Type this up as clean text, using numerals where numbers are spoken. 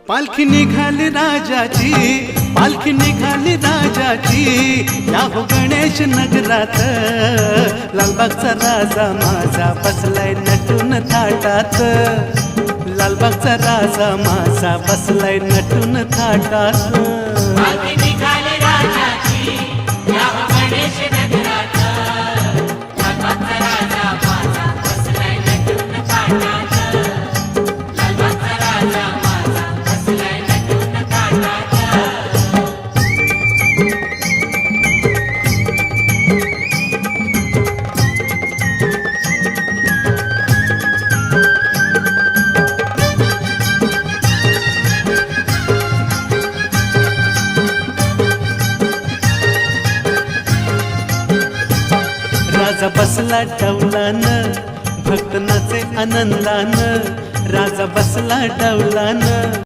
पालखी निघाली राजाची, पालखी निघाली राजाची, या हो गणेश नगरात। लालबागचा राजा माझा बसलाय नटून थाटात, लालबागचा राजा माझा बसलाय नटून थाटात। पालखी निघाली राजाची, या हो गणेश नगरात। लालबागचा राजा माझा बसलाय नटून थाटात, लालबागचा राजा माझा बसलाय नटून थाटात। राजा बसला डौलान, भक्त नाचे आनंदान, राजा बसला डौलान।